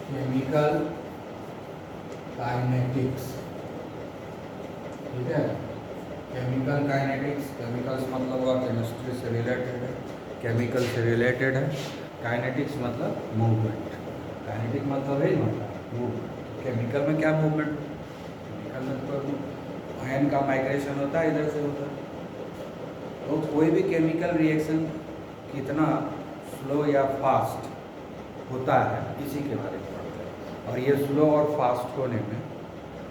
Chemical kinetics. ठीक है, chemical kinetics, chemicals मतलब हुआ केमिस्ट्री से रिलेटेड है, केमिकल से रिलेटेड है। काइनेटिक्स मतलब मूवमेंट, काइनेटिक मतलब है मूवमेंट। केमिकल में क्या मूवमेंट? केमिकल में तो आयन का माइग्रेशन होता है, इधर से उधर। तो कोई भी केमिकल रिएक्शन कितना स्लो या फास्ट होता है इसी के बारे में पढ़ते हैं। और ये स्लो और फास्ट होने में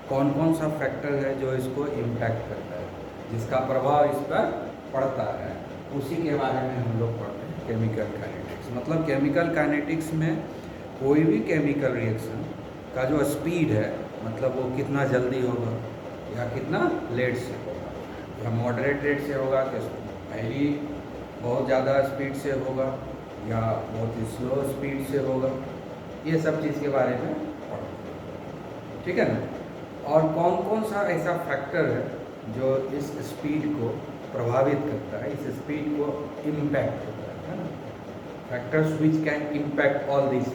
कौन कौन सा फैक्टर है जो इसको इम्पैक्ट करता है, जिसका प्रभाव इस पर पड़ता है, उसी के बारे में हम लोग पढ़ते हैं केमिकल काइनेटिक्स। मतलब केमिकल काइनेटिक्स में कोई भी केमिकल रिएक्शन का जो स्पीड है, मतलब वो कितना जल्दी होगा या कितना लेट से होगा, या मॉडरेट रेट से होगा, कि पहली बहुत ज़्यादा स्पीड से होगा या बहुत ही स्लो स्पीड से होगा, ये सब चीज़ के बारे में पढ़ते हैं। ठीक है ना। और कौन कौन सा ऐसा फैक्टर है जो इस स्पीड को प्रभावित करता है, इस स्पीड को इम्पैक्ट करता है ना। Factors which can impact all this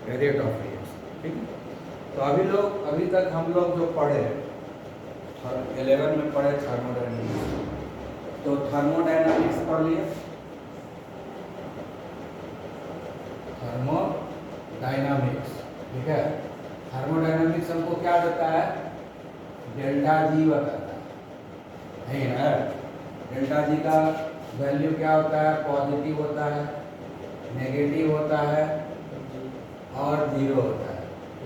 rate of reaction. ठीक है। तो अभी तक हम लोग जो पढ़े 11 में पढ़े थर्मोडायनामिक्स, तो थर्मोडायनामिक्स पढ़ लिए, थर्मोडायनामिक्स। ठीक है। थर्मोडायनामिक्स हमको क्या देता है? डेल्टा जी बताता है ना। डेल्टा जी का वैल्यू क्या होता है? पॉजिटिव होता है, नेगेटिव होता है और जीरो होता है।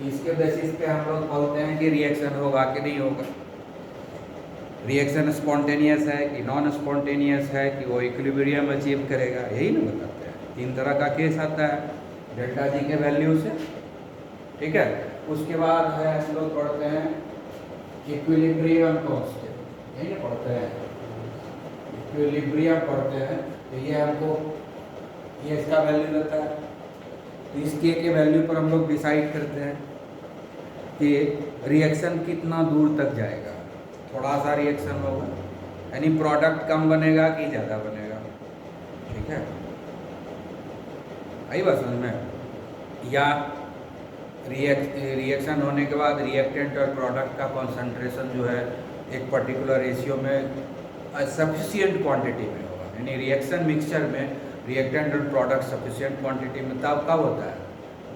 इसके बेसिस पे हम लोग बोलते हैं कि रिएक्शन होगा कि नहीं होगा, रिएक्शन स्पॉन्टेनियस है कि नॉन स्पॉन्टेनियस है, कि वो इक्विलिब्रियम अचीव करेगा, यही ना बताते हैं। 3 तरह का केस आता है डेल्टा जी के वैल्यू से। ठीक है। उसके बाद है हम लोग पढ़ते हैं इक्विलिब्रियम कांस्टेंट, यही ना पढ़ते हैं, इक्विलिब्रियम पढ़ते हैं। तो ये हमको ये इसका वैल्यू देता है। तो इस के वैल्यू पर हम लोग डिसाइड करते हैं कि रिएक्शन कितना दूर तक जाएगा। थोड़ा सा रिएक्शन होगा यानी प्रोडक्ट कम बनेगा कि ज़्यादा बनेगा। ठीक है, आई बात समझ में। या रिएक्शन होने के बाद रिएक्टेंट और प्रोडक्ट का कॉन्सेंट्रेशन जो है एक पर्टिकुलर रेशियो में सफिशिएंट क्वांटिटी में होगा, यानी रिएक्शन मिक्सचर में रिएक्टेंट और प्रोडक्ट सफिशिएंट क्वांटिटी में तब कब होता है?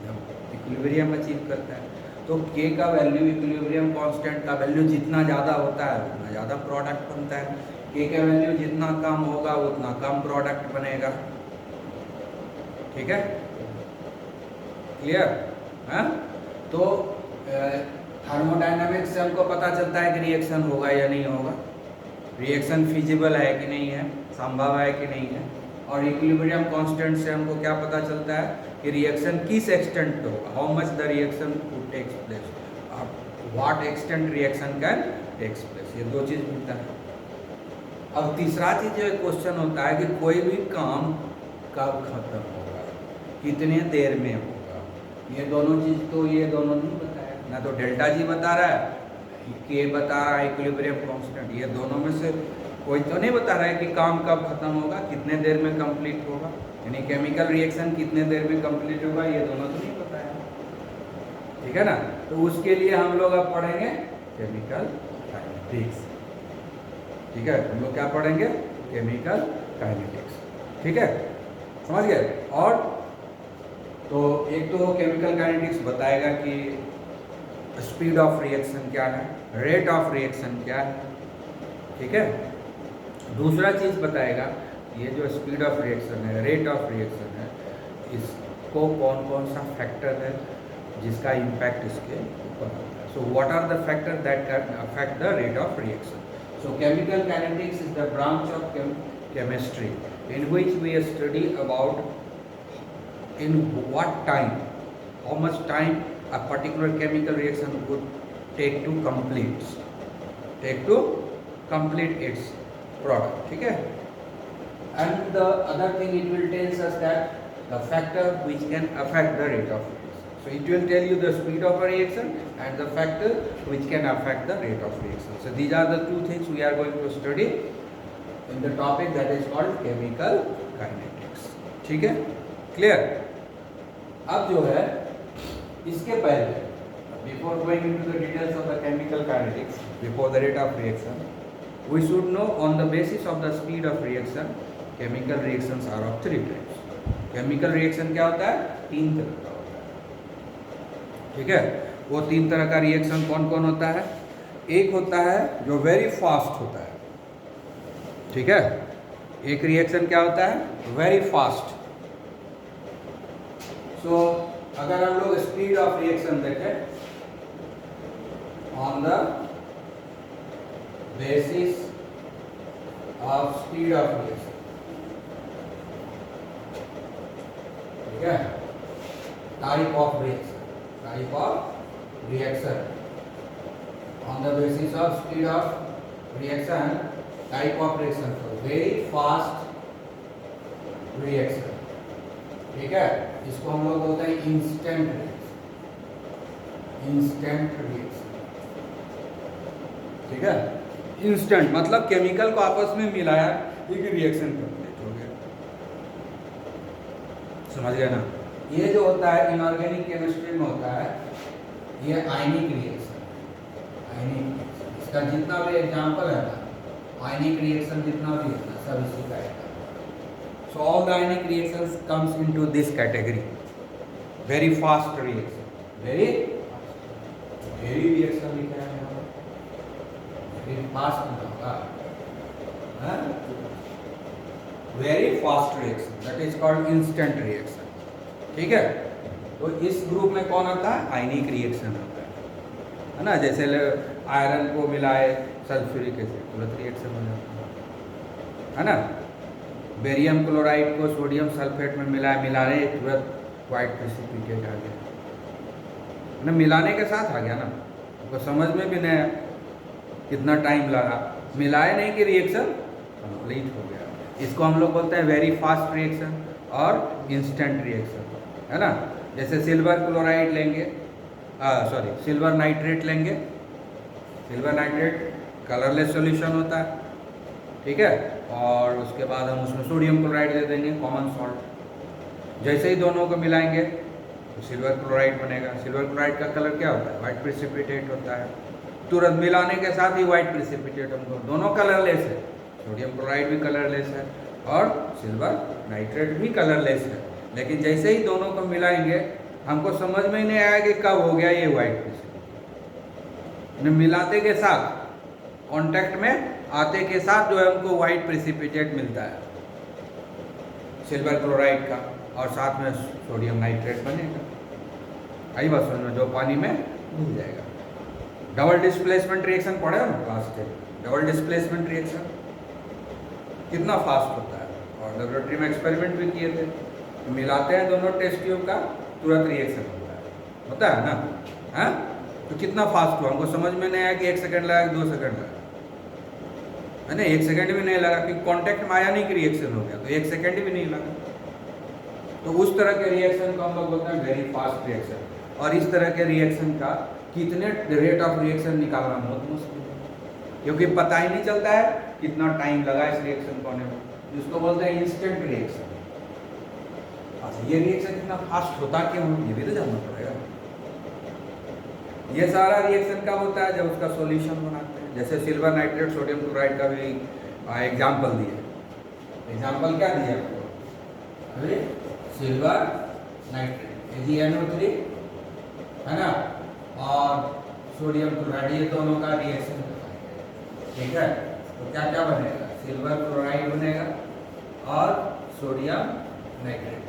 जब इक्विलिब्रियम अचीव करता है। तो के का वैल्यू, इक्विलिब्रियम कांस्टेंट का वैल्यू जितना ज़्यादा होता है उतना ज़्यादा प्रोडक्ट बनता है। के का वैल्यू जितना कम होगा उतना कम प्रोडक्ट बनेगा। ठीक है, क्लियर? हाँ। तो थर्मोडायनामिक्स से हमको पता चलता है कि रिएक्शन होगा या नहीं होगा, रिएक्शन फिजिबल है कि नहीं है, संभव है कि नहीं है। और इक्विलिब्रियम कांस्टेंट से हमको क्या पता चलता है कि रिएक्शन किस एक्सटेंट पे होगा, how much the reaction would takes place, what extent reaction can takes place. ये 2 चीज़ मिलता है। अब तीसरा चीज़ जो क्वेश्चन होता है कि कोई भी काम कब खत्म होगा, कितने देर में होगा। ये दोनों चीज़ तो ये दोनों नहीं बताया, ना तो डेल्टा जी बता रहा है, के बता रहा है इक्विलिब्रियम कांस्टेंट। ये दोनों में से कोई तो नहीं बता रहा है कि काम कब खत्म होगा, कितने देर में कंप्लीट होगा, यानी केमिकल रिएक्शन कितने देर में कंप्लीट होगा, ये दोनों तो नहीं बताया। ठीक है ना। तो उसके लिए हम लोग अब पढ़ेंगे केमिकल काइनेटिक्स। ठीक है, हम लोग क्या पढ़ेंगे? Chemical kinetics. ठीक है, समझ गए। और तो एक तो केमिकल काइनेटिक्स बताएगा कि स्पीड ऑफ रिएक्शन क्या है, रेट ऑफ रिएक्शन क्या है। ठीक है। दूसरा चीज़ बताएगा ये जो स्पीड ऑफ रिएक्शन है, रेट ऑफ रिएक्शन है, इसको कौन कौन सा फैक्टर है जिसका इम्पैक्ट इसके ऊपर होता है। So what are the factor that can affect the rate of reaction. So chemical kinetics is the branch of chemistry in which we study about in what time, how much time a particular chemical reaction would take to complete its product. ठीक है। And the other thing it will tells us that the factor which can affect the rate of reaction. So it will tell you the speed of a reaction and the factor which can affect the rate of reaction. So these are the 2 things we are going to study in the topic that is called chemical kinetics. ठीक है, clear? अब जो है इसके पहले, before going into the details of the chemical kinetics, before the rate of reaction, we should know on the basis of the speed of reaction, chemical reactions are of three types. Chemical reaction क्या होता है? 3 तरह का होता है, ठीक है? वो 3 तरह का रिएक्शन कौन कौन होता है? एक होता है जो वेरी फास्ट होता है, ठीक है? एक रिएक्शन क्या होता है? Very fast. सो अगर हम लोग स्पीड ऑफ रिएक्शन देखें, on the basis of speed of reaction, ठीक है? Type of reaction on the basis of speed of reaction, type of reaction, so very fast reaction, ठीक है? इसको हम लोग बोलते हैं instant reaction, ठीक है? इंस्टेंट मतलब केमिकल को आपस में मिलाया, एक रिएक्शन कंप्लीट हो गया. समझ गए ना? ये जो होता है इनऑर्गेनिक केमिस्ट्री में होता है, ये आयनिक रिएक्शन. इसका जितना भी एग्जांपल है ना, आयनिक रिएक्शन जितना भी है ना, सब इसी का है. So all the ionic reactions comes into this category. Very fast reaction, very reaction लिखा है फास्ट में होगा, very fast reaction, that is called instant reaction, ठीक है? तो इस ग्रुप में कौन आता है? आयनिक रिएक्शन आता है ना? जैसे आयरन को मिलाए सल्फ्यूरिक एसिड, तुरंत रिएक्शन हो जाता है ना? बेरियम क्लोराइड को सोडियम सल्फेट में मिलाने तुरंत व्हाइट प्रेसिपिटेट आ गया ना? मिलाने के साथ आ गया ना? तो समझ में भी नहीं कितना टाइम लगा, मिलाए नहीं कि रिएक्शन कंप्लीट हो गया. इसको हम लोग बोलते हैं वेरी फास्ट रिएक्शन और इंस्टेंट रिएक्शन, है ना? जैसे सिल्वर क्लोराइड लेंगे, सिल्वर नाइट्रेट लेंगे. सिल्वर नाइट्रेट कलरलेस सॉल्यूशन होता है, ठीक है? और उसके बाद हम उसमें सोडियम क्लोराइड दे देंगे, कॉमन सॉल्ट. जैसे ही दोनों को मिलाएंगे तो सिल्वर क्लोराइड बनेगा. सिल्वर क्लोराइड का कलर क्या होता है? व्हाइट प्रेसिपिटेट होता है. तुरंत मिलाने के साथ ही व्हाइट प्रेसिपिटेट हमको, दोनों कलरलेस है. सोडियम क्लोराइड भी कलरलेस है और सिल्वर नाइट्रेट भी कलरलेस है. लेकिन जैसे ही दोनों को मिलाएंगे हमको समझ में ही नहीं आया कि कब हो गया ये व्हाइट प्रेसिपिटेट. मिलाते के साथ, कांटेक्ट में आते के साथ जो है हमको व्हाइट प्रेसिपिटेट मिलता है सिल्वर क्लोराइड का, और साथ में सोडियम नाइट्रेट बनेगा. आई बात समझ में? जो पानी में मिल जाएगा. डबल डिस्प्लेसमेंट रिएक्शन पढ़े हो ना क्लास 10? डबल डिस्प्लेसमेंट रिएक्शन कितना फास्ट होता है, और लेबोरेटरी में एक्सपेरिमेंट भी किए थे. तो मिलाते हैं दोनों टेस्ट ट्यूब का, तुरंत रिएक्शन होता है ना? हाँ, तो कितना फास्ट हुआ, हमको समझ में नहीं आया कि 1 सेकंड लगा, 2 सेकंड लगा, है ना? 1 सेकंड भी नहीं लगा, क्योंकि कॉन्टैक्ट में आया नहीं कि रिएक्शन हो गया, तो 1 सेकंड भी नहीं लगा. तो उस तरह के रिएक्शन को हम लोग बोलते हैं वेरी फास्ट रिएक्शन. और इस तरह के रिएक्शन का कितने रेट ऑफ रिएक्शन निकालना बहुत मुश्किल है, क्योंकि पता ही नहीं चलता है कितना टाइम लगा इस रिएक्शन को होने में, जिसको बोलते हैं इंस्टेंट रिएक्शन. अच्छा, ये रिएक्शन कितना फास्ट होता क्यों, ये भी तो जानना पड़ेगा. ये सारा रिएक्शन कब होता है? जब उसका सॉल्यूशन बनाते हैं. जैसे सिल्वर नाइट्रेट सोडियम क्लोराइड का भी एग्जाम्पल दिए. एग्जाम्पल क्या दिया आपको? अरे सिल्वर नाइट्रेट AgNO3, है ना, और सोडियम क्लोराइड, ये दोनों का रिएक्शन होता है, ठीक है? तो क्या क्या बनेगा? सिल्वर क्लोराइड बनेगा और सोडियम नाइट्रेट,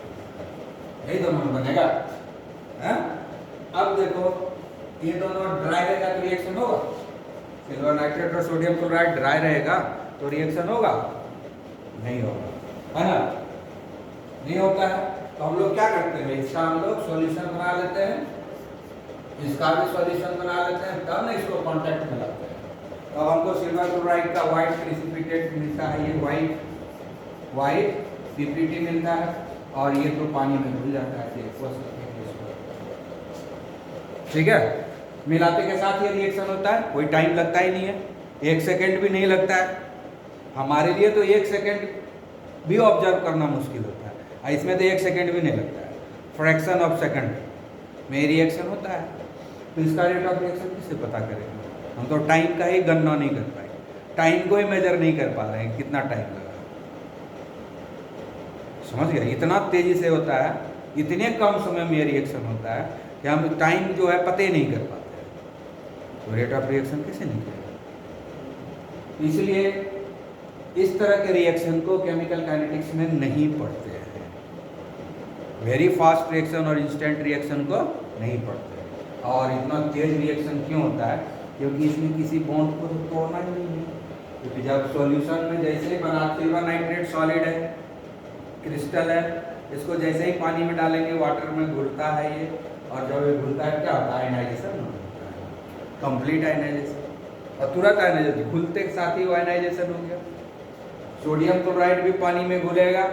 यही दोनों बनेगा. है? अब देखो, ये दोनों ड्राई रहेगा तो रिएक्शन होगा. सिल्वर नाइट्रेट और सोडियम क्लोराइड ड्राई रहेगा तो रिएक्शन होगा? नहीं होगा, है ना? नहीं होता है. तो हम लोग क्या करते हैं? इसका हम लोग सॉल्यूशन बना लेते हैं, इसका भी सॉल्यूशन बना लेते हैं, तब ना इसको कांटेक्ट में लाते हैं. तो हमको सिल्वर क्लोराइड का व्हाइट प्रेसिपिटेट मिलता है, ये व्हाइट PPT मिलता है, और ये तो पानी में घुल जाता है. ठीक है? मिलाते के साथ ये रिएक्शन होता है, कोई टाइम लगता ही नहीं है, 1 सेकेंड भी नहीं लगता है. हमारे लिए तो 1 सेकेंड भी ऑब्जर्व करना मुश्किल होता है, इसमें तो 1 सेकेंड भी नहीं लगता है, फ्रैक्शन ऑफ सेकंड. में रिएक्शन होता है। तो इसका रेट ऑफ रिएक्शन किससे पता करेंगे? हम तो टाइम का ही गणना नहीं कर पाए, टाइम को ही मेजर नहीं कर पा रहे हैं कितना टाइम लगा। समझ गया? इतना तेजी से होता है, इतने कम समय में रिएक्शन होता है कि हम टाइम जो है पता ही नहीं कर पाते हैं। तो रेट ऑफ रिएक्शन कैसे निकलेगा? इसलिए इस तरह के रिएक्शन को केमिकल काइनेटिक्स में नहीं पढ़ते हैं। वेरी फास्ट रिएक्शन और इंस्टेंट रिएक्शन को नहीं पढ़ते। और इतना तेज रिएक्शन क्यों होता है? क्योंकि इसमें किसी बॉन्ड को तो तोड़ना ही नहीं है। क्योंकि जब सॉल्यूशन में जैसे ही बना, सिल्वर नाइट्रेट सॉलिड है, क्रिस्टल है, इसको जैसे ही पानी में डालेंगे वाटर में घुलता है ये, और जब ये घुलता है क्या होता है? आयनाइजेशन होता है, कंप्लीट आयनाइजेशन। और तुरंत आयनाइजेशन, घुलते के साथ ही वो आयनाइजेशन हो गया। सोडियम क्लोराइड भी पानी में घुलेगा,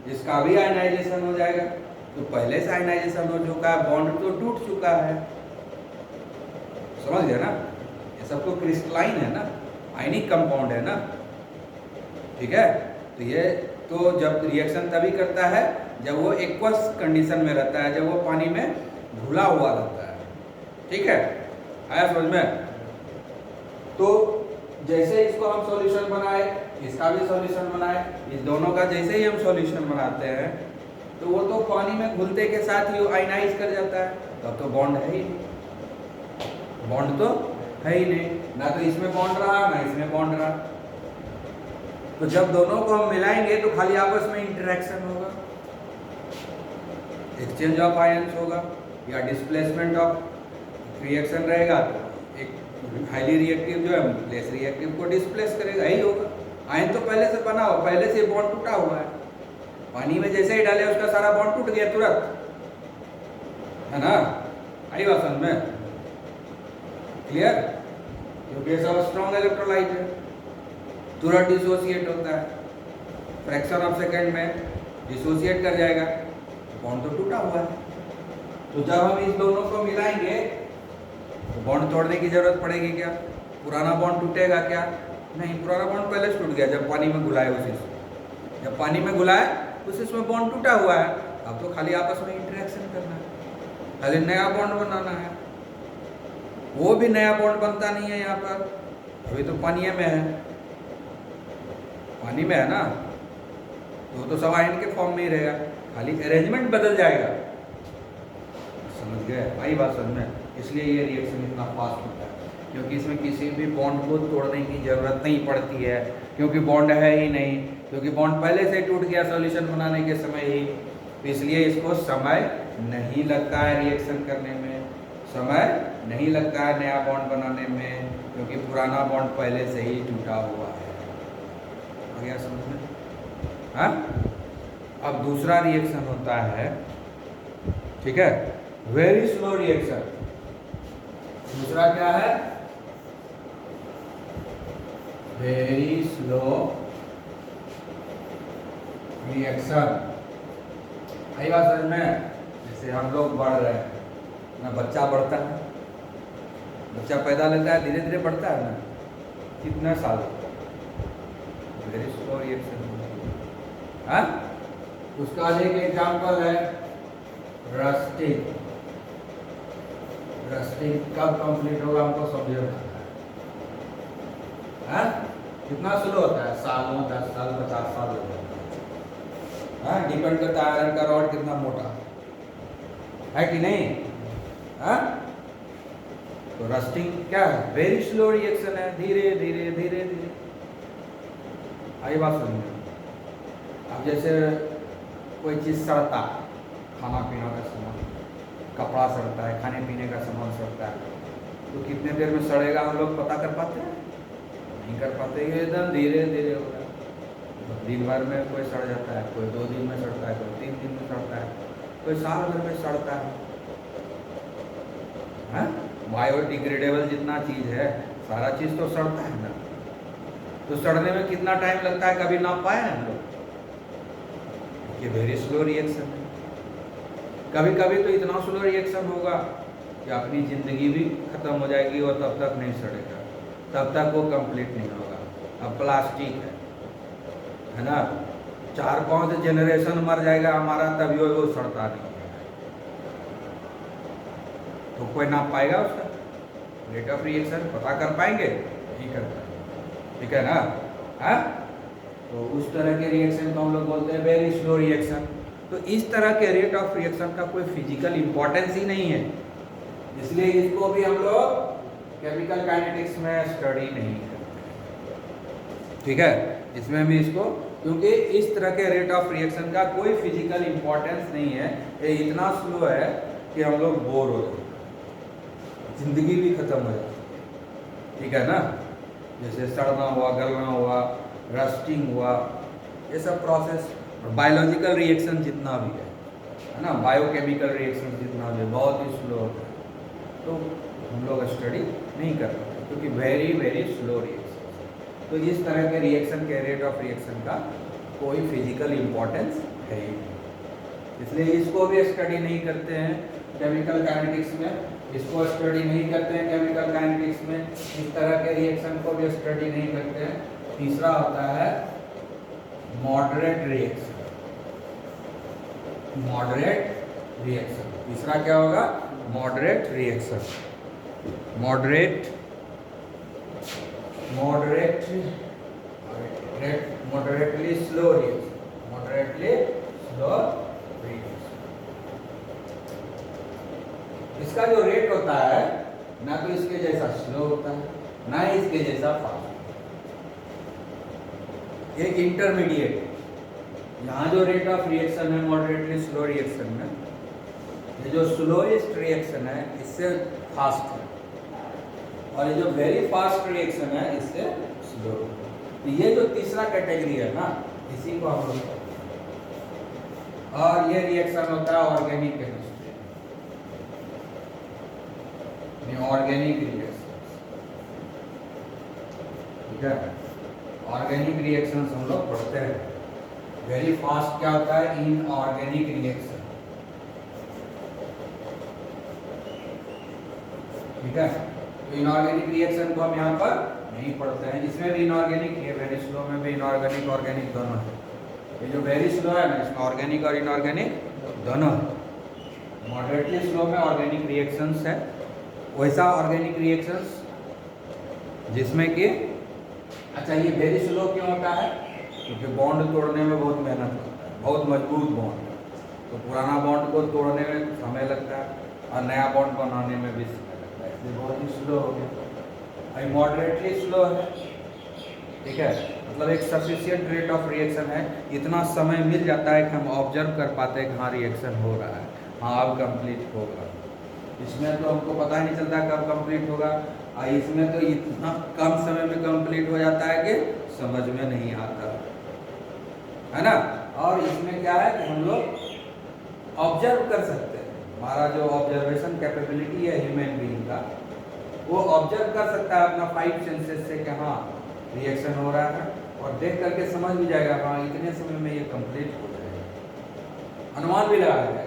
जिसका भी आयनाइजेशन हो जाएगा। तो पहले से आयनाइजेशन हो चुका है, बॉन्ड तो टूट चुका है। समझ गया ना? ये सब तो क्रिस्टलाइन है ना, आयनिक कंपाउंड है ना, ठीक है? तो ये तो जब रिएक्शन तभी करता है जब वो एक्वस कंडीशन में रहता है, जब वो पानी में घुला हुआ रहता है, ठीक है? आया समझ में? तो जैसे इसको हम सॉल्यूशन बनाए, इसका भी सॉल्यूशन बनाए, इस दोनों का जैसे ही हम सॉल्यूशन बनाते हैं तो वो तो पानी में घुलते के साथ ही आयनाइज कर जाता है। तब तो बॉन्ड है ही नहीं, बॉन्ड तो है ही नहीं, ना तो इसमें बॉन्ड रहा ना इसमें बॉन्ड रहा। तो जब दोनों को हम मिलाएंगे तो खाली आपस में इंटरेक्शन होगा, एक्सचेंज ऑफ आयंस होगा या डिस्प्लेसमेंट ऑफ रिएक्शन रहेगा। तो एक हाईली रिएक्टिव जो है लेस रिएक्टिव को डिस्प्लेस करेगा, यही होगा। आयन तो पहले से बना हो, पहले से बॉन्ड टूटा हुआ है, पानी में जैसे ही डाले उसका सारा बॉन्ड टूट गया तुरंत, है ना? आई बात समझ में? क्लियर? क्योंकि सब स्ट्रॉन्ग इलेक्ट्रोलाइट है, तुरंत डिसोसिएट होता है, फ्रैक्शन ऑफ सेकेंड में डिसोसिएट कर जाएगा, बॉन्ड तो टूटा हुआ है। तो जब हम इस दोनों को मिलाएंगे तो बॉन्ड तोड़ने की जरूरत पड़ेगी क्या? पुराना बॉन्ड टूटेगा क्या? नहीं, पुराना बॉन्ड पहले से टूट गया जब पानी में घुलाए उसी से। जब पानी में घुलाए उसी में बॉन्ड टूटा हुआ है, अब तो खाली आपस में इंटरेक्शन करना है, खाली नया बॉन्ड बनाना है। वो भी नया बॉन्ड बनता नहीं है यहाँ पर, अभी तो पानी में है, पानी में है ना, तो सब आयन के फॉर्म में ही रहेगा, खाली अरेंजमेंट बदल जाएगा। समझ गए? आई बात समझ में? इसलिए ये रिएक्शन इतना फास्ट होता है, क्योंकि इसमें किसी भी बॉन्ड को तोड़ने की जरूरत नहीं पड़ती है, क्योंकि बॉन्ड है ही नहीं, क्योंकि बॉन्ड पहले से टूट गया सॉल्यूशन बनाने के समय ही। तो इसलिए इसको समय नहीं लगता है रिएक्शन करने में, समय नहीं लगता है नया बॉन्ड बनाने में, क्योंकि पुराना बॉन्ड पहले से ही टूटा हुआ है। आ गया समझ में? हाँ? अब दूसरा रिएक्शन होता है, ठीक है, वेरी स्लो रिएक्शन। दूसरा क्या है? Very slow reaction. आई बात समझ में? जैसे हम लोग बढ़ रहे हैं ना, बच्चा बढ़ता है, बच्चा पैदा लेता है, धीरे धीरे बढ़ता है ना, कितना साल होता है, वेरी स्लो रिएक्शन। हाँ, उसका एक एग्जाम्पल है रस्टिंग। रस्टिंग कब कंप्लीट होगा हमको समझ में आता है? कितना स्लो होता है? सालों, 10 साल, 50 साल हो जाता है। हाँ, डिपेंड करता है आयरन का रॉड कितना मोटा है कि नहीं। हाँ, तो रस्टिंग क्या है? वेरी स्लो रिएक्शन है, धीरे धीरे धीरे धीरे। आई बात समझ में? अब जैसे कोई चीज़ सड़ता, खाना पीना का सामान, कपड़ा सड़ता है, खाने पीने का सामान सड़ता है, तो कितने देर में सड़ेगा हम लोग पता कर पाते हैं? नहीं कर पाते, ये एकदम धीरे धीरे हो रहा है। दिन भर में कोई सड़ जाता है, कोई 2 दिन में सड़ता है, कोई 3 दिन में सड़ता है, कोई साल भर में सड़ता है। हाँ, बायोडिग्रेडेबल जितना चीज़ है सारा चीज़ तो सड़ता है ना, तो सड़ने में कितना टाइम लगता है कभी नाप पाए हम लोग? ये वेरी स्लो रिएक्शन है। कभी कभी तो इतना स्लो रिएक्शन होगा कि अपनी ज़िंदगी भी खत्म हो जाएगी और तब तक नहीं सड़ेगा, तब तक वो कंप्लीट नहीं होगा। अब प्लास्टिक है ना, 4-5 जनरेशन मर जाएगा हमारा, तभी वो सड़ता नहीं है। तो कोई नाप पाएगा उसका रेट ऑफ रिएक्शन? पता कर पाएंगे? नहीं कर पाएंगे, ठीक है ना? हाँ, तो उस तरह के रिएक्शन को हम लोग बोलते हैं वेरी स्लो रिएक्शन। तो इस तरह के रेट ऑफ रिएक्शन का कोई फिजिकल इंपॉर्टेंस ही नहीं है, इसलिए इसको भी हम लोग केमिकल काइनेटिक्स में स्टडी नहीं करते, ठीक है? इसमें भी इसको, क्योंकि इस तरह के रेट ऑफ रिएक्शन का कोई फिजिकल इंपॉर्टेंस नहीं है, ये इतना स्लो है कि हम लोग बोर हो जाते हैं, जिंदगी भी खत्म हो जाती है, ठीक है ना? जैसे सड़ना हुआ, गलना हुआ, रस्टिंग हुआ, ये सब प्रोसेस, बायोलॉजिकल रिएक्शन जितना भी है ना, बायोकेमिकल रिएक्शन जितना भी बहुत ही स्लो होता है, तो हम लोग स्टडी नहीं कर पाते क्योंकि वेरी वेरी स्लो रिएक्शन। तो इस तरह के रिएक्शन के रेट ऑफ रिएक्शन का कोई फिजिकल इम्पोर्टेंस है ही नहीं, इसलिए इसको भी स्टडी नहीं करते हैं केमिकल काइनेटिक्स में, इसको स्टडी नहीं करते हैं केमिकल काइनेटिक्स में, इस तरह के रिएक्शन को भी स्टडी नहीं करते हैं। तीसरा होता है मॉडरेट रिएक्शन। मॉडरेट रिएक्शन, तीसरा क्या होगा? Moderate reaction. Moderately slow reaction, moderately slow reaction. इसका जो रेट होता है ना तो इसके जैसा स्लो होता है ना ही इसके जैसा फास्ट, ये इंटरमीडिएट। यहाँ जो रेट ऑफ रिएक्शन है मॉडरेटली स्लो रिएक्शन में, ये जो स्लोएस्ट रिएक्शन है इससे फास्ट है, और ये जो वेरी फास्ट रिएक्शन है इससे स्लो। तो ये जो तीसरा कैटेगरी है ना, इसी को हम लोग, और ये रिएक्शन होता है ऑर्गेनिक केमिस्ट्री, ऑर्गेनिक रिएक्शन, ठीक है? ऑर्गेनिक रिएक्शंस हम लोग पढ़ते हैं। वेरी फास्ट क्या होता है? इनऑर्गेनिक रिएक्शन, ठीक है? तो इनऑर्गेनिक रिएक्शन को हम यहाँ पर नहीं पढ़ते हैं, इसमें भी इनऑर्गेनिक है, वेरी स्लो में भी इनऑर्गेनिक ऑर्गेनिक दोनों है। ये जो वेरी स्लो है ना, इसमें ऑर्गेनिक और इनऑर्गेनिक दोनों है। मॉडरेटली स्लो में ऑर्गेनिक रिएक्शंस है, वैसा ऑर्गेनिक रिएक्शंस जिसमें कि, अच्छा ये वेरी स्लो क्यों होता है? क्योंकि बॉन्ड तोड़ने में बहुत मेहनत लगता है, बहुत मजबूत बॉन्ड, तो पुराना बॉन्ड को तोड़ने में समय लगता है और नया बॉन्ड बनाने में भी समय लगता है, इसलिए बहुत ही स्लो हो गया। अभी मॉडरेटली स्लो है, ठीक है? मतलब एक सफिशिएंट रेट ऑफ रिएक्शन है, इतना समय मिल जाता है कि हम ऑब्जर्व कर पाते हैं कि हाँ रिएक्शन हो रहा है, हाँ अब कंप्लीट होगा। इसमें तो हमको पता ही नहीं चलता कब कंप्लीट होगा, और इसमें तो इतना कम समय में कंप्लीट हो जाता है कि समझ में नहीं आता, है ना? और इसमें क्या है कि हम लोग ऑब्जर्व कर सकते हैं, हमारा जो ऑब्जर्वेशन कैपेबिलिटी है ह्यूमन बीइंग का, वो ऑब्जर्व कर सकता है अपना 5 सेंसेस से कि हाँ रिएक्शन हो रहा है, और देख करके समझ भी जाएगा हाँ इतने समय में ये कंप्लीट हो जाएगा, अनुमान भी लगा जाएगा।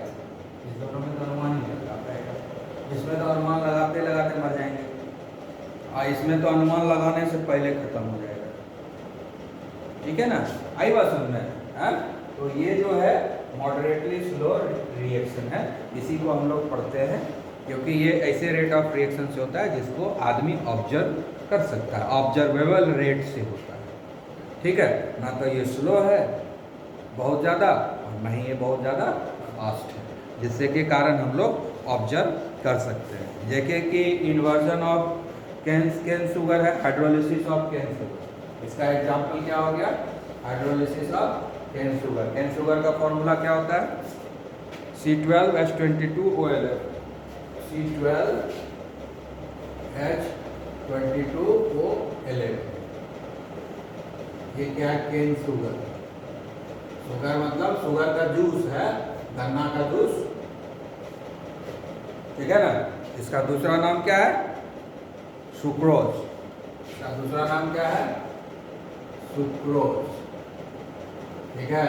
इस दोनों में तो अनुमान ही लगा पाएगा, इसमें तो अनुमान लगाते लगाते मर जाएंगे, और इसमें तो अनुमान लगाने से पहले खत्म हो जाएगा, ठीक है ना? आई बात समझ में? तो ये जो है मॉडरेटली स्लो रिएक्शन है, इसी को हम लोग पढ़ते हैं, क्योंकि ये ऐसे रेट ऑफ रिएक्शन से होता है जिसको आदमी ऑब्जर्व कर सकता है, ऑब्जर्वेबल रेट से होता है, ठीक है? ना तो ये स्लो है बहुत ज़्यादा, और ना ही ये बहुत ज़्यादा फास्ट है, जिससे के कारण हम लोग ऑब्जर्व कर सकते हैं। जैसे कि इन्वर्जन ऑफ केन शुगर है, हाइड्रोलिसिस ऑफ केन शुगर, इसका एग्जाम्पल क्या हो गया? Hydrolysis of cane sugar. Cane sugar का फॉर्मूला क्या होता है? C12H22OLF, C12H22OLF, ये क्या है? Cane sugar. शुगर मतलब शुगर का जूस है, गन्ना का जूस, ठीक है ना? इसका दूसरा नाम क्या है? सुक्रोज। इसका दूसरा नाम क्या है? सुक्रोज, ठीक है?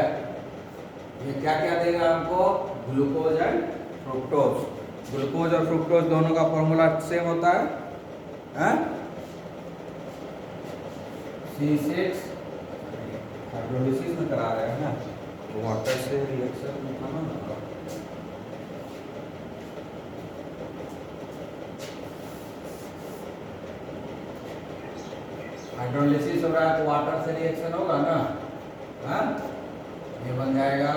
ये क्या क्या देगा हमको? Glucose and fructose. ग्लूकोज और फ्रुक्टोज दोनों का फॉर्मूला सेम होता है, C6, हाइड्रोलिसिस में करा रहे हैं ना, तो वाटर से रिएक्शन दिखाना होगा। हाइड्रोलिसिस हो रहा है तो वाटर से रिएक्शन होगा ना, हाँ, ये बन जाएगा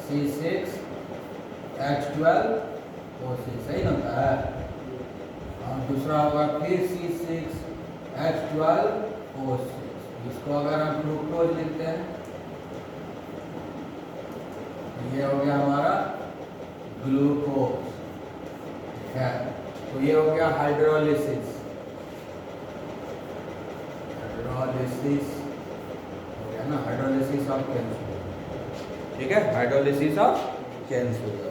C6H12O6, सही होता है। और दूसरा होगा फिर C6H12O6, इसको अगर हम फ्रुक्टोज लिखते हैं, ये हो गया हमारा ग्लूकोज, ठीक है। तो ये हो गया हाइड्रोलिसिस, हाइड्रोलिसिस हो गया ना, हाइड्रोलिसिस ऑफ केन शुगर, ठीक है, हाइड्रोलिसिस ऑफ केन शुगर।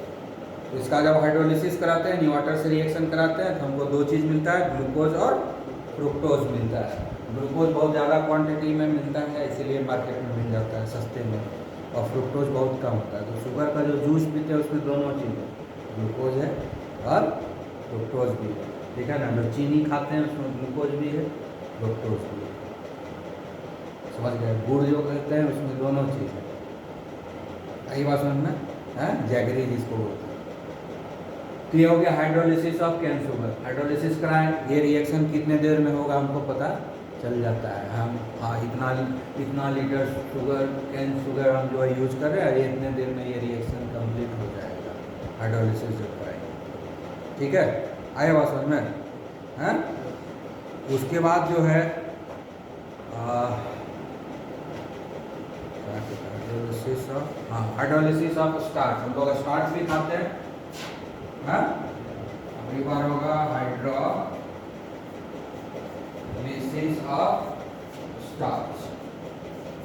तो इसका जब हाइड्रोलिसिस कराते हैं, वाटर से रिएक्शन कराते हैं, तो हमको दो चीज़ मिलता है, ग्लूकोज और फ्रुक्टोज मिलता है। ग्लूकोज बहुत ज़्यादा क्वांटिटी में मिलता है, इसीलिए मार्केट में मिल जाता है सस्ते में, और फ्रुक्टोज बहुत कम होता है। तो शुगर का जो जूस पीते हैं उसमें दोनों चीज़ है, ग्लूकोज है और फ्रुक्टोज भी है, ठीक है ना। जो चीनी खाते हैं उसमें ग्लूकोज भी है, फ्रुक्टोज भी है, समझ गए। गुड़ जो कहते हैं उसमें दोनों चीज़ है, यही बात समझ में है, जैगरी जिसको बोलते हैं। तो ये हो गया hydrolysis of cane sugar. Hydrolysis कराएं, ये रिएक्शन कितने देर में होगा हमको पता चल जाता है। हम इतना लीटर शुगर, कैन शुगर हम जो है यूज कर रहे हैं, ये इतने देर में ये रिएक्शन कंप्लीट हो जाएगा, हाइड्रोलिसिस जब कराएंगे, ठीक है। आए बात समझ में, हैं। उसके बाद जो है हाइड्रोलिसिस ऑफ, हाँ, हाइड्रोलिसिस ऑफ स्टार्च, हम लोग स्टार्च भी खाते हैं, हाँ। अगली बार होगा हाइड्रोलिसिस ऑफ स्टार्च।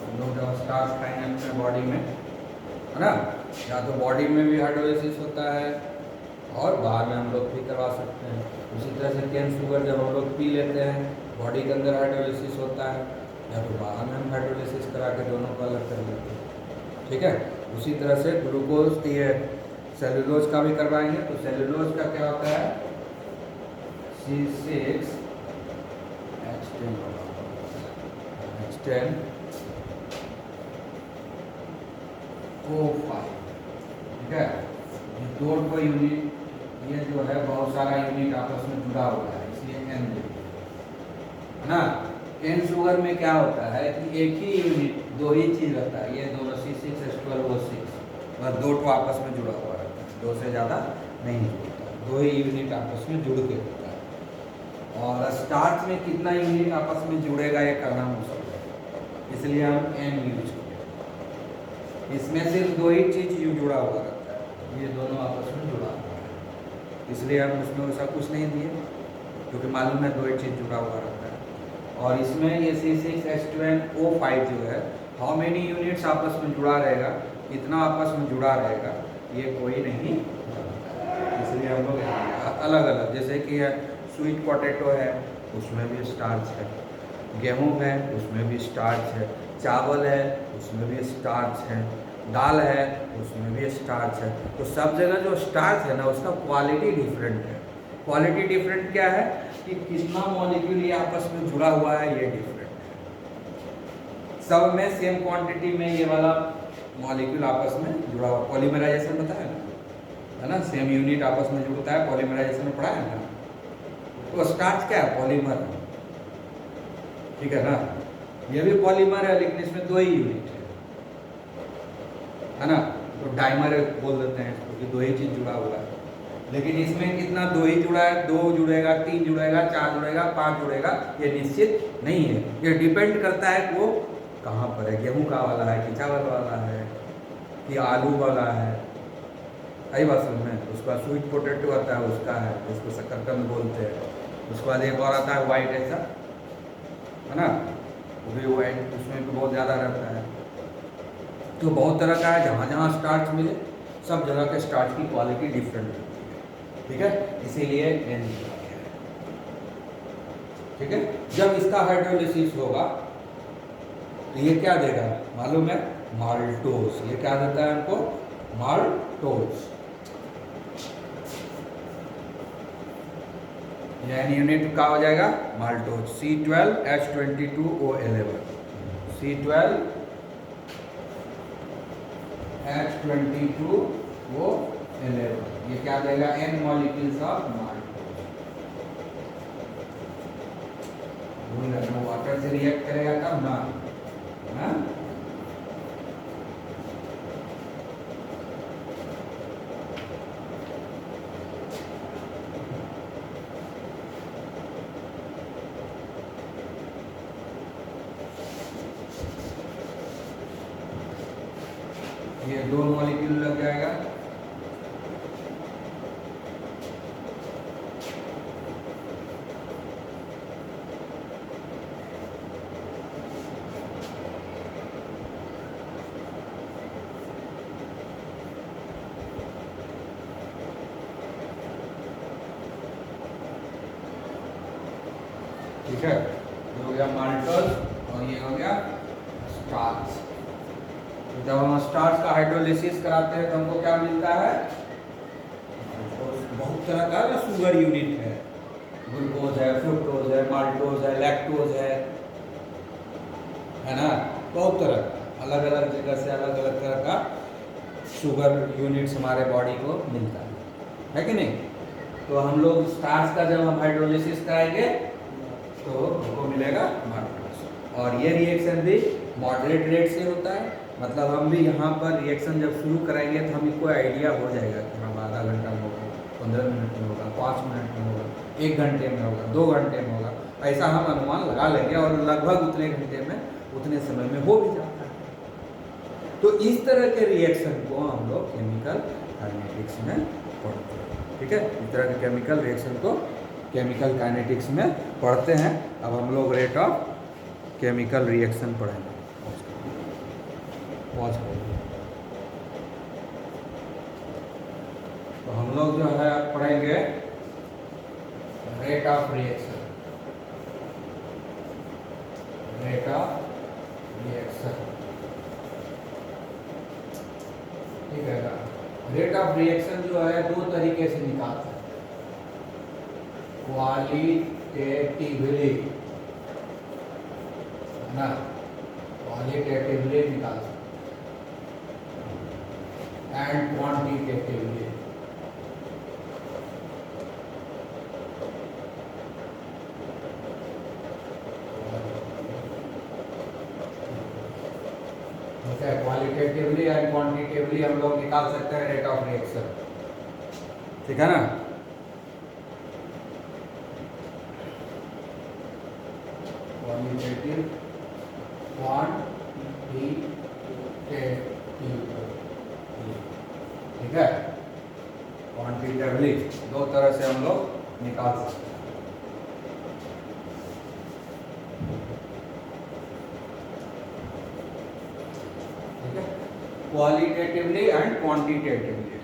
हम लोग जब स्टार्च खाएंगे अपने बॉडी में, है ना, या तो बॉडी में भी हाइड्रोलिसिस होता है और बाहर में हम लोग भी करवा सकते हैं। उसी तरह से कैन शुगर जब हम लोग पी लेते हैं, बॉडी के अंदर हाइड्रोलिसिस होता है, या तो बाहर में हम हाइड्रोलिसिस करा के दोनों को अलग कर लेते हैं, ठीक है। उसी तरह से ग्लूकोज, ये सेलुलोज का भी करवाएंगे। तो सेलुलोज का क्या होता है, C6H10O5, ठीक है। दो यूनिट, ये जो है बहुत सारा यूनिट आपस में जुड़ा हुआ है, इसलिए N है ना। कैन शुगर में क्या होता है कि एक ही यूनिट, दो ही चीज़ रहता है, ये दोनों C6H12O6, और दो तो आपस में जुड़ा हुआ रहता है, दो से ज़्यादा नहीं जुड़ता, दो ही यूनिट आपस में जुड़ के होता है। और स्टार्च में कितना यूनिट आपस में जुड़ेगा ये करना मुश्किल है, इसलिए हम N यूज करते हैं। इसमें सिर्फ दो ही चीज़ जुड़ा हुआ रहता है, ये दोनों आपस में जुड़ा हुआ है, इसलिए हम उसमें वैसा कुछ नहीं दिए, क्योंकि मालूम है दो ही चीज़ जुड़ा हुआ रहता है। और इसमें ये C6H12O5 जो है, हाउ मेनी यूनिट्स आपस में जुड़ा रहेगा, इतना आपस में जुड़ा रहेगा, ये कोई नहीं जानता, इसलिए हम लोग अलग अलग, जैसे कि स्वीट पोटैटो है, उसमें भी स्टार्च है, गेहूं है उसमें भी स्टार्च है, चावल है उसमें भी स्टार्च है, दाल है उसमें भी स्टार्च है। तो सब जगह जो स्टार्च है ना, उसका क्वालिटी डिफरेंट है। क्वालिटी डिफरेंट क्या है कि कितना मॉलिक्यूल ये आपस में जुड़ा हुआ है, ये डिफरेंट है। सब में सेम क्वांटिटी में ये वाला मॉलिक्यूल आपस में जुड़ा हुआ, पॉलीमराइजेशन बताया ना, है ना, सेम यूनिट आपस में जुड़ता है, पॉलीमराइजेशन में पढ़ा है ना। तो स्टार्च क्या है, पॉलीमर, ठीक है ना। ये भी पॉलीमर है, लेकिन इसमें दो ही यूनिट है ना, तो डाइमर बोल देते हैं, क्योंकि दो ही चीज जुड़ा हुआ है। लेकिन इसमें कितना, दो ही जुड़ा है, दो जुड़ेगा, तीन जुड़ेगा, चार जुड़ेगा, पांच जुड़ेगा, ये निश्चित नहीं है। ये डिपेंड करता है कि वो कहाँ पर है, गेहूं का वाला है कि चावल वाला है कि आलू वाला है, सही बात समझ में। उसके बाद स्वीट पोटैटो आता है, उसका है, उसको शकरकंद बोलते हैं। उसके बाद एक और आता है वाइट ऐसा, है ना, वो भी वाइट, उसमें भी बहुत ज़्यादा रहता है। तो बहुत तरह का है, जहाँ जहाँ स्टार्च मिले सब जगह के स्टार्च की क्वालिटी डिफरेंट होती है, ठीक है, इसीलिए N लिखा गया है, ठीक है। जब इसका हाइड्रोलिसिस होगा तो ये क्या देगा मालूम है, माल्टोज। ये क्या देता है हमको, माल्टोज। यानी यूनिट का हो जाएगा माल्टोज, C12H22O11, C12H22O11, ये क्या देगा, N molecules of maltose. Water से रिएक्ट करेगा तब ना। हाँ? ये 2 मॉलिक्यूल लग जाएगा, ठीक है। ये हो गया माल्टोज और ये हो गया स्टार्च। जब हम स्टार्च का हाइड्रोलिसिस कराते हैं तो हमको क्या मिलता है? बहुत तरह का ना शुगर यूनिट है, ग्लूकोज है, फ्रुक्टोज है, माल्टोज है, लैक्टोज है ना, बहुत तरह का अलग अलग जगह से अलग अलग तरह का शुगर यूनिट्स हमारे बॉडी को मिलता है कि नहीं? तो हम लोग स्टार्च का जब हम हाइड्रोलिसिस कराएंगे तो हमको मिलेगा माल्टोज। और ये रिएक्शन भी मॉडरेट रेट से होता है, मतलब हम भी यहाँ पर रिएक्शन जब शुरू कराएंगे तो हमें कोई आइडिया हो जाएगा कि हम आधा घंटा में होगा, 15 मिनट में होगा, 5 मिनट में होगा, 1 घंटे में होगा, 2 घंटे में होगा, ऐसा हम अनुमान लगा लेंगे और लगभग उतने घंटे में उतने समय में हो भी जाता है। तो इस तरह के रिएक्शन को हम लोग केमिकल काइनेटिक्स में पढ़ते हैं, ठीक है? इस तरह के केमिकल रिएक्शन को केमिकल काइनेटिक्स में पढ़ते हैं। अब हम लोग रेट ऑफ केमिकल रिएक्शन पढ़ेंगे। पॉज करेंगे तो हम लोग जो है पढ़ेंगे rate of reaction, rate of reaction, ठीक है ना? रेट ऑफ रिएक्शन जो है 2 तरीके से निकालते हैं, क्वालिटेटिवली, है ना, क्वालिटेटिवली निकालते and quantitatively. Qualitatively and quantitatively हम लोग निकाल सकते हैं रेट ऑफ रिएक्शन, ठीक है ना? क्वालिटेटिव, क्वांटिटेटिव, ठीक है? क्वांटिटेटिवली 2 तरह से हम लोग निकाल सकते हैं, ठीक है? Qualitatively and quantitatively.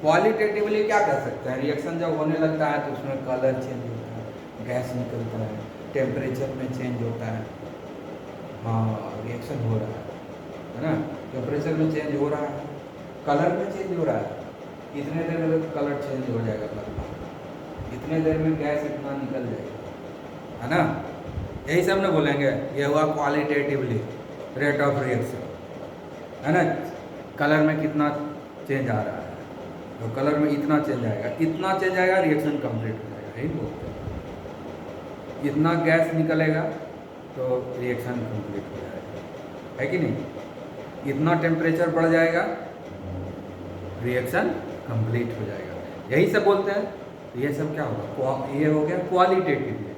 क्वालिटेटिवली क्या कर सकते हैं? रिएक्शन जब होने लगता है तो उसमें कलर चेंज होता है, गैस निकलता है, टेम्परेचर में चेंज होता है, हाँ रिएक्शन हो रहा है ना? टेम्परेचर में चेंज हो रहा है, कलर में चेंज हो रहा है, इतने देर में कलर चेंज हो जाएगा, लगभग इतने देर में गैस इतना निकल जाएगा, है ना? यही सब ना बोलेंगे, ये हुआ क्वालिटेटिवली रेट ऑफ रिएक्शन, है ना? कलर में कितना चेंज आ रहा है, तो कलर में इतना चेंज आएगा, इतना चेंज आएगा, रिएक्शन कंप्लीट हो जाएगा, यही बोलते हैं। इतना गैस निकलेगा तो रिएक्शन कंप्लीट हो जाएगा, है कि नहीं? इतना टेम्परेचर बढ़ जाएगा, रिएक्शन कंप्लीट हो जाएगा, यही सब बोलते हैं। तो ये सब क्या होगा? ये हो गया क्वालिटेटिवली,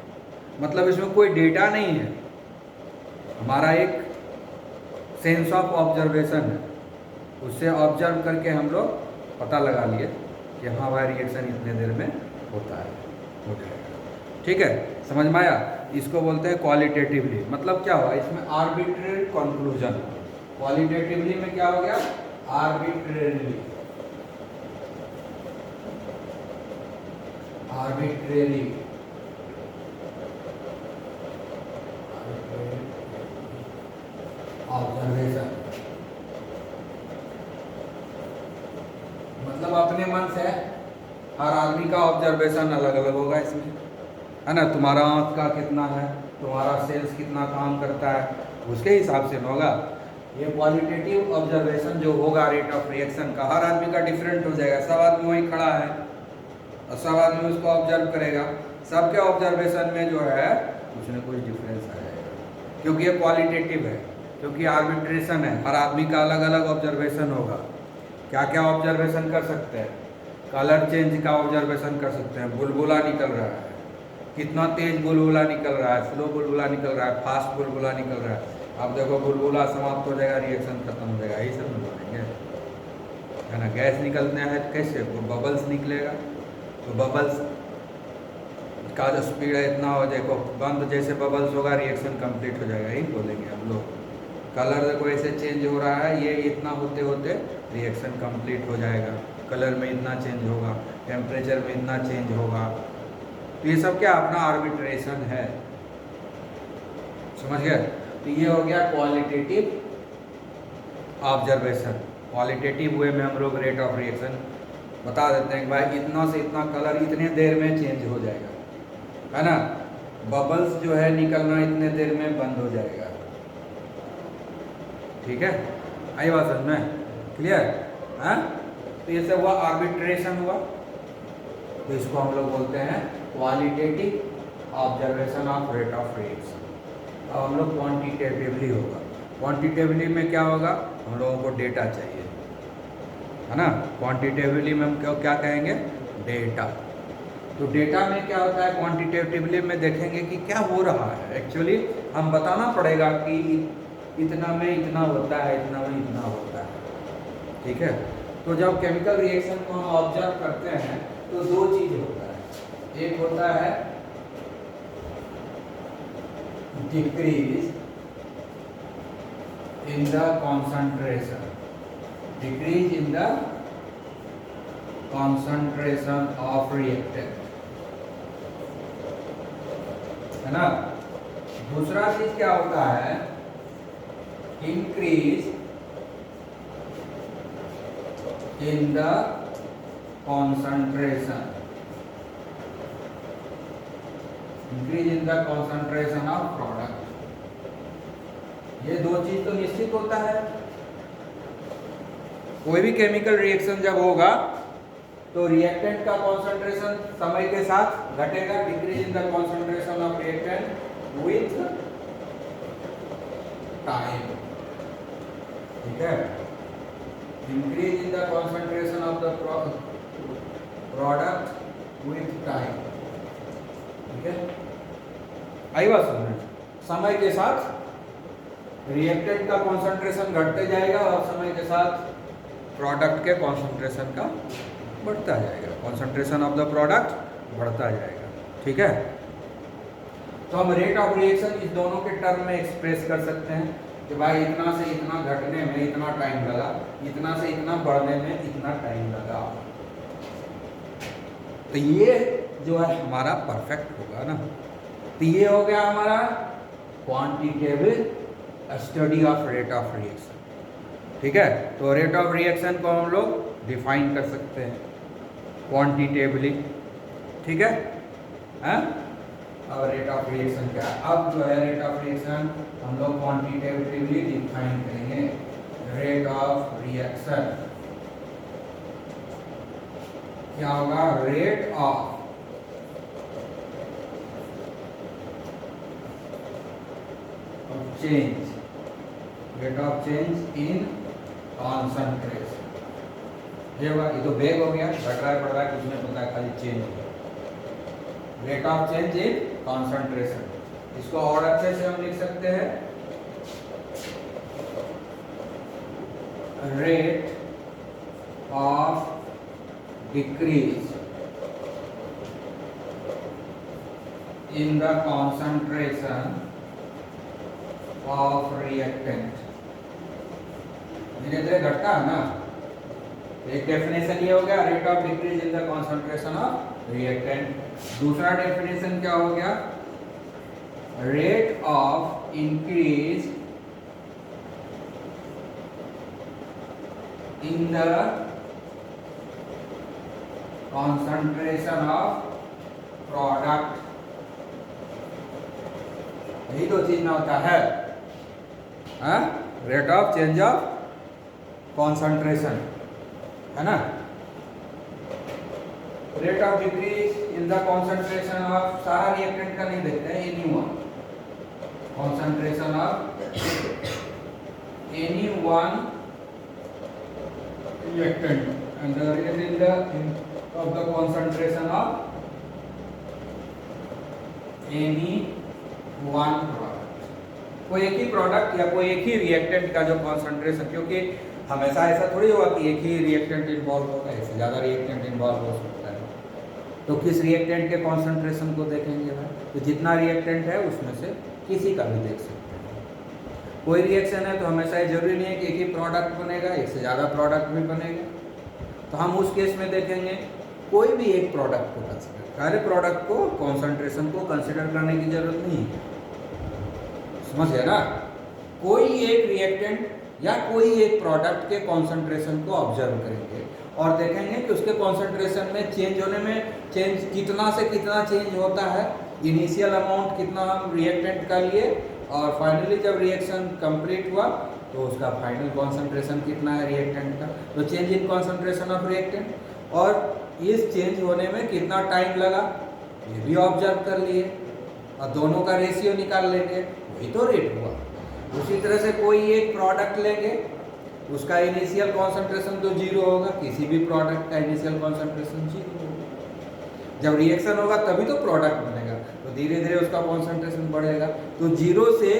मतलब इसमें कोई डेटा नहीं है, हमारा एक सेंस ऑफ ऑब्जर्वेशन है, उससे ऑब्जर्व करके हम लोग पता लगा लिए कि हाँ भाई रिएक्शन इतने देर में होता है, हो जाएगा, ठीक है? समझ में आया? इसको बोलते हैं क्वालिटेटिवली। मतलब क्या हुआ? इसमें आर्बिट्रेरी कंक्लूजन। क्वालिटेटिवली में क्या हो गया? आर्बिट्रेरी, आर्बिट्रेरी ऑब्जर्वेशन, मतलब अपने मन से हर आदमी का ऑब्जर्वेशन अलग अलग होगा इसमें, है ना? तुम्हारा आँख का कितना है, तुम्हारा सेल्स कितना काम करता है, उसके हिसाब से होगा। ये क्वालिटेटिव ऑब्जर्वेशन जो होगा रेट ऑफ रिएक्शन का, हर आदमी का डिफरेंट हो जाएगा। सब आदमी वहीं खड़ा है और सब आदमी उसको ऑब्जर्व करेगा, सबके ऑब्जर्वेशन में जो है कुछ ना कुछ डिफरेंस आ जाएगा, क्योंकि ये क्वालिटेटिव है, क्योंकि आर्बिट्रेशन है। हर आदमी का अलग अलग ऑब्जर्वेशन होगा। क्या क्या ऑब्जर्वेशन कर सकते हैं? कलर चेंज का ऑब्जर्वेशन कर सकते हैं। बुलबुला निकल रहा है, कितना तेज बुलबुला निकल रहा है, स्लो बुलबुला निकल रहा है, फास्ट बुलबुला निकल रहा है। आप देखो बुलबुला समाप्त हो जाएगा, रिएक्शन खत्म हो जाएगा, यही सब हम बोलेंगे, है ना। गैस निकलना है कैसे? वो बबल्स निकलेगा, तो बबल्स का जो स्पीड है इतना हो, देखो बंद जैसे बबल्स होगा रिएक्शन कंप्लीट हो जाएगा, यही बोलेंगे हम लोग। कलर देखो ऐसे चेंज हो रहा है, ये इतना होते होते रिएक्शन कंप्लीट हो जाएगा। कलर में इतना चेंज होगा, टेम्परेचर में इतना चेंज होगा। तो ये सब क्या अपना आर्बिट्रेशन है, समझ गए। तो ये हो गया क्वालिटेटिव ऑब्जर्वेशन। क्वालिटेटिव वे में हम लोग रेट ऑफ रिएक्शन बता देते हैं कि भाई इतना से इतना कलर इतने देर में चेंज हो जाएगा, है ना। बबल्स जो है निकलना इतने देर में बंद हो जाएगा, ठीक है। आई बात समझ में? क्लियर? हाँ, तो ये सब हुआ आर्बिट्रेशन हुआ, तो इसको हम लोग बोलते हैं qualitative observation of rate of reaction. अब हम लोग क्वांटिटेटिवली होगा। क्वांटिटेटिवली में क्या होगा? हम लोगों को डेटा चाहिए, है ना। क्वांटिटेटिवली में हम क्या कहेंगे? डेटा। तो डेटा में क्या होता है? क्वांटिटेटिवली में देखेंगे कि क्या हो रहा है। एक्चुअली हम बताना पड़ेगा कि इतना में इतना होता है, इतना में इतना होता है, ठीक है। तो जब केमिकल रिएक्शन को हम ऑब्जर्व करते हैं तो दो चीज होता है। एक होता है decrease in the concentration, decrease in the concentration of reactant, है ना। दूसरा चीज क्या होता है? increase in the concentration, increase in the concentration of product। ये दो चीज तो निश्चित होता है। कोई भी केमिकल रिएक्शन जब होगा तो रिएक्टेंट का कॉन्सेंट्रेशन समय के साथ घटेगा। Decrease in the concentration of reactant with time, ठीक है। Increase in the concentration of the product with time, ठीक है। आई बात समझ? समय के साथ रिएक्टेंट का कॉन्सेंट्रेशन घटते जाएगा और समय के साथ प्रोडक्ट के कॉन्सेंट्रेशन का बढ़ता जाएगा। कॉन्सेंट्रेशन ऑफ द प्रोडक्ट बढ़ता जाएगा, ठीक है। तो हम रेट ऑफ रिएक्शन इस दोनों के टर्म में एक्सप्रेस कर सकते हैं कि भाई इतना से इतना घटने में इतना टाइम लगा, इतना से इतना बढ़ने में इतना टाइम लगा। तो ये जो है हमारा परफेक्ट होगा ना। तो ये हो गया हमारा quantitative study of rate of reaction, ठीक है। तो रेट ऑफ रिएक्शन को हम लोग डिफाइन कर सकते हैं क्वांटिटेटिवली, ठीक है। अब रेट ऑफ रिएक्शन क्या है? अब जो है रेट ऑफ रिएक्शन हम लोग क्वांटिटेटिवली डिफाइन करेंगे। रेट ऑफ रिएक्शन क्या होगा? Rate of change, rate of change in concentration. ये तो वेग हो गया, घट रहा है बढ़ रहा है कुछ नहीं पता है, खाली चेंज हो गया। Rate of change in concentration, इसको और अच्छे से हम लिख सकते हैं rate of decrease in the concentration of reactant. धीरे धीरे घटता है ना। एक डेफिनेशन ये हो गया rate of decrease in the concentration of reactant. दूसरा डेफिनेशन क्या हो गया? Rate of increase in the concentration of product. यही दो चीज में होता है, rate of change of concentration, है ना। Rate of decrease in the concentration of, सारा रिएक्टेंट का नहीं देखते हैं, any one, concentration of any one reactant and the rate in the of the concentration of any one product. कोई एक ही product या कोई एक ही रिएक्टेंट का जो कॉन्सेंट्रेशन, क्योंकि हमेशा ऐसा थोड़ी होगा कि एक ही रिएक्टेंट इन्वॉल्व होगा, इससे ज़्यादा रिएक्टेंट इन्वॉल्व हो सकता है। तो किस रिएक्टेंट के कॉन्सेंट्रेशन को देखेंगे भाई, तो जितना रिएक्टेंट है उसमें से किसी का भी देख सकते हैं। कोई रिएक्शन है तो हमेशा ये जरूरी नहीं है कि एक ही प्रोडक्ट बनेगा, एक से ज़्यादा प्रोडक्ट भी बनेगा। तो हम उस केस में देखेंगे कोई भी एक प्रोडक्ट को कंसिडर, सारे प्रोडक्ट को कॉन्सेंट्रेशन को कंसिडर करने की जरूरत नहीं है, समझ गए ना। कोई एक रिएक्टेंट या कोई एक प्रोडक्ट के कॉन्सेंट्रेशन को ऑब्जर्व करेंगे और देखेंगे कि उसके कॉन्सेंट्रेशन में चेंज होने में चेंज कितना से कितना चेंज होता है, इनिशियल अमाउंट कितना हम रिएक्टेंट का लिए और फाइनली जब रिएक्शन कंप्लीट हुआ तो उसका फाइनल कॉन्सेंट्रेशन कितना है रिएक्टेंट का। तो change in concentration of reactant और इस चेंज होने में कितना टाइम लगा ये भी ऑब्जर्व कर लिए और दोनों का रेशियो निकाल लेंगे, वही तो रेट हुआ। उसी तरह से कोई एक प्रोडक्ट लेंगे, उसका इनिशियल कॉन्सेंट्रेशन तो जीरो होगा, किसी भी प्रोडक्ट का इनिशियल कॉन्सेंट्रेशन जीरो होगा। जब रिएक्शन होगा तभी तो प्रोडक्ट बनेगा, तो धीरे धीरे उसका कॉन्सेंट्रेशन बढ़ेगा। तो जीरो से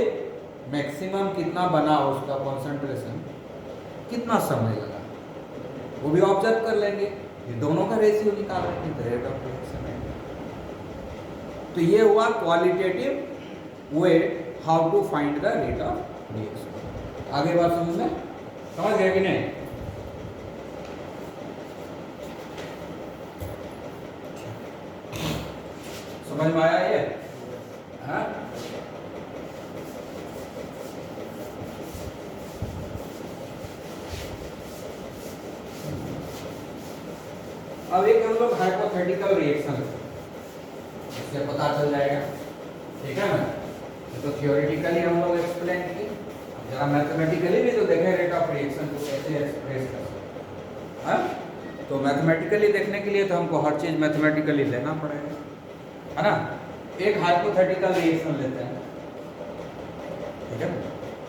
मैक्सिमम कितना बना उसका कॉन्सेंट्रेशन, कितना समय लगा, वो भी ऑब्जर्व कर लेंगे, ये दोनों का रेशियो निकाल लेंगे, रेट ऑफ रिएक्शन है। तो ये हुआ qualitative way how to find the rate of reaction. आगे बात समझ गए कि नहीं? समझ में आया ये? हाँ? अब एक हम लोग हाइपोथेटिकल रिएक्शन, इससे पता चल जाएगा, ठीक है ना। तो थियोरेटिकली हम लोग एक्सप्लेन किए, अब जरा मैथमेटिकली भी तो देखें रेट ऑफ रिएक्शन को कैसे एक्सप्रेस कर सकते हैं। तो मैथमेटिकली देखने के लिए तो हमको हर चीज मैथमेटिकली लेना पड़ेगा, है ना। एक हाइपोथेटिकल रिएक्शन लेते हैं, ठीक है।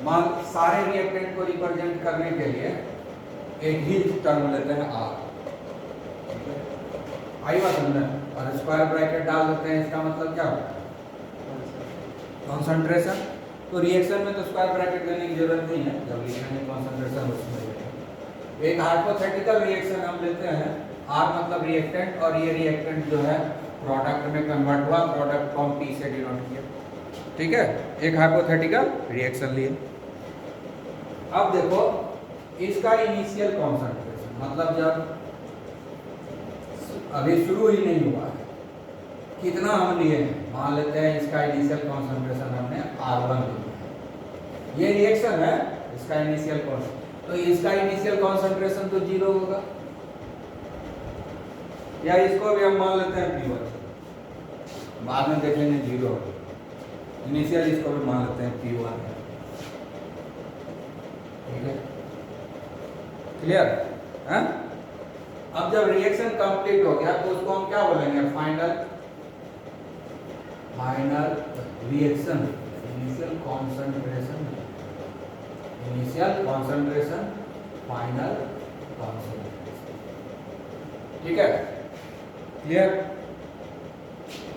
मान सारे रिएक्टेंट को रिप्रेजेंट करने के लिए एक ही टर्म लेते हैं आर, आई बात समझना, और स्क्वायर ब्रैकेट डाल देते हैं। इसका मतलब क्या होगा, कॉन्सेंट्रेशन। तो रिएक्शन में तो स्क्वायर ब्रैकेट देने की जरूरत नहीं है, जब लिखेंगे कॉन्सेंट्रेशन उसमें। एक हाइपोथेटिकल रिएक्शन हम लेते हैं, आर मतलब रिएक्टेंट, और ये रिएक्टेंट जो है प्रोडक्ट में कन्वर्ट हुआ, प्रोडक्ट को हम पी से डिनोट किया, ठीक है। एक हाइपोथेटिकल रिएक्शन लिए। अब देखो इसका इनिशियल कॉन्सेंट्रेशन, मतलब जब अभी शुरू ही नहीं हुआ है, कितना हम लिए हैं, मान लेते हैं इसका इनिशियल कॉन्सेंट्रेशन हमने R1 लिया, ये रिएक्शन है, इसका इनिशियल कॉन्सेंट्रेशन, तो इसका इनिशियल कॉन्सेंट्रेशन तो जीरो होगा, या इसको भी हम मान लेते हैं P1, बाद में देखेंगे जीरो, इनिशियल इसको भी मान लेते हैं P1, ठीक है, क्लियर है। अब जब रिएक्शन कंप्लीट हो गया तो उसको हम क्या बोलेंगे, final reaction, initial concentration, final concentration, ठीक है, क्लियर।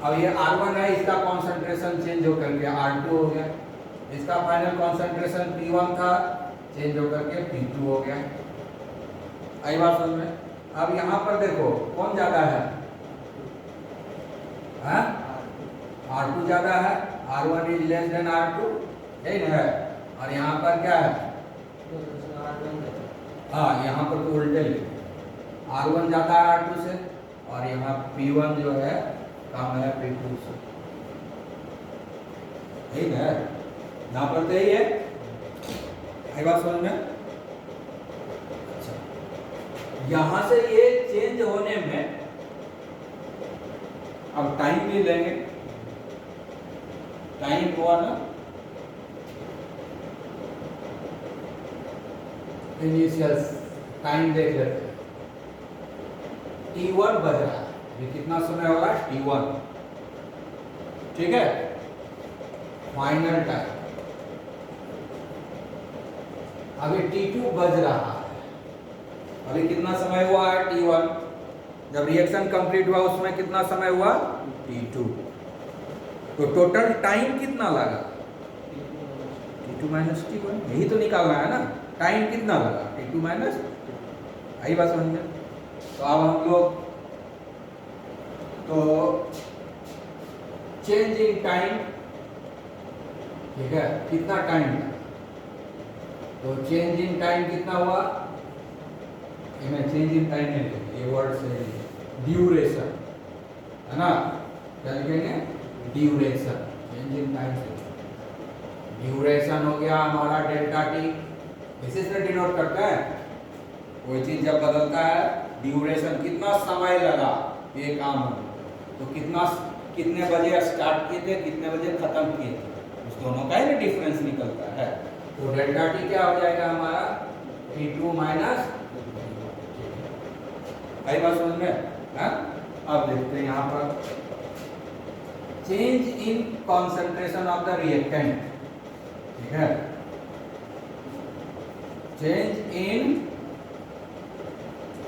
अब ये R1 है, इसका कॉन्सेंट्रेशन चेंज होकर के R2 हो गया, इसका फाइनल कॉन्सेंट्रेशन P1 था, चेंज होकर के P2 हो गया। आई बात समझ में। अब यहाँ पर देखो कौन ज्यादा है, R2 ज्यादा है, R1 is less than R2, यही है। और यहाँ पर क्या है, हाँ यहाँ पर तो उल्टे R1 ज्यादा है R2 से, और यहाँ P1 जो है कम है P2 से, यही है, यहाँ पर तो यही है। आई बात समझ में। यहां से ये चेंज होने में अब टाइम भी लेंगे, टाइम हुआ ना, इनिशियल टाइम देख लेते हैं, T1 बज रहा है, ये कितना समय होगा T1, ठीक है। फाइनल टाइम अभी T2 बज रहा है, अभी कितना समय हुआ है T1, जब रिएक्शन कंप्लीट हुआ उसमें कितना समय हुआ T2, तो टोटल टाइम कितना लगा T2 माइनस T1, यही तो निकालना है ना, टाइम कितना लगा T2 माइनस, आई बात समझ में। तो अब हम लोग तो चेंज इन टाइम, ठीक है, कितना टाइम लगा, तो चेंज इन टाइम कितना हुआ, मैं चेंज इन टाइम नहीं, ये वर्ड से ड्यूरेशन है ना, क्या लिखेंगे ड्यूरेशन, चेंज इन टाइम से ड्यूरेशन हो गया हमारा डेल्टा टी, इसी से डिनोट करता है, कोई चीज जब बदलता है ड्यूरेशन, कितना समय लगा ये काम हो, तो कितने बजे स्टार्ट किए थे, कितने बजे खत्म किए थे, उस दोनों का ही डिफरेंस निकलता है। तो डेल्टा टी क्या हो जाएगा हमारा T2 माइनस, आई बात समझ में, हाँ। अब देखते हैं यहाँ पर change in concentration of the reactant, ठीक है, change in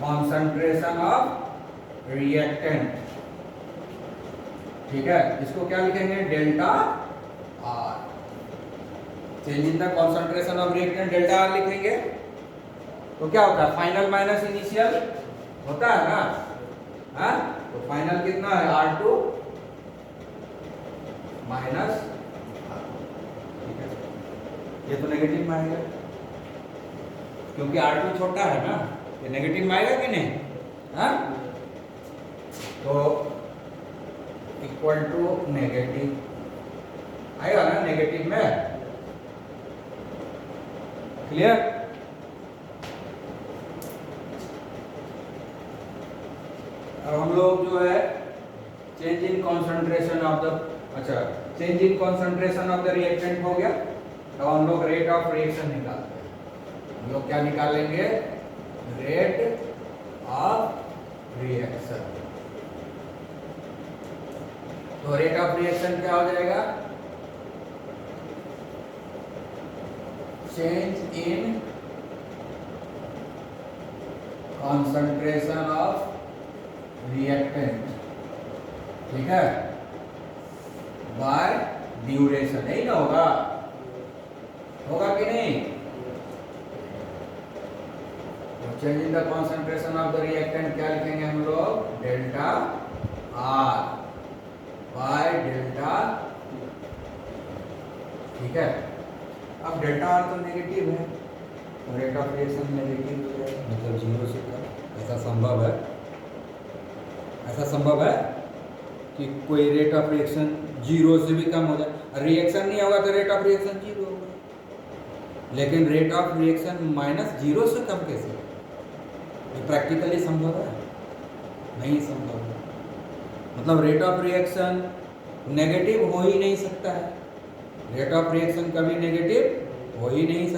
concentration of reactant, ठीक है, इसको क्या लिखेंगे delta R, change in the concentration of reactant delta R लिखेंगे, तो क्या होता है फाइनल माइनस इनिशियल होता है ना, हाँ, तो फाइनल कितना है R2 माइनस, ठीक है, ये तो नेगेटिव में आएगा क्योंकि R2 छोटा है ना, ये नेगेटिव में आएगा कि नहीं, हाँ, तो इक्वल टू नेगेटिव आएगा ना, नेगेटिव में, क्लियर। अब हम लोग जो है change in concentration of the, अच्छा, change in concentration of the reactant हो गया, अब हम लोग रेट ऑफ रिएक्शन निकालते हैं, हम लोग क्या निकालेंगे रेट ऑफ रिएक्शन, तो रेट ऑफ रिएक्शन क्या हो जाएगा change in concentration of reactant, ठीक है, बाय ड्यूरेशन, नहीं ना होगा, होगा कि नहीं, तो change in the concentration of the reactant क्या लिखेंगे हम लोग डेल्टा आर बाय डेल्टा, ठीक है। अब डेल्टा आर तो नेगेटिव है, तो रेट ऑफ रिएक्शन नेगेटिव हो जाएगा, मतलब जीरो से कम, ऐसा संभव है, ऐसा संभव है कि कोई रेट ऑफ रिएक्शन जीरो से भी कम हो जाए, रिएक्शन नहीं होगा तो रेट ऑफ रिएक्शन जीरो होगा, लेकिन rate of reaction minus zero से कम कैसे, ये प्रैक्टिकली संभव है, नहीं संभव है, मतलब रेट ऑफ रिएक्शन नेगेटिव हो ही नहीं सकता है, रेट ऑफ रिएक्शन कभी नेगेटिव हो ही नहीं सकता।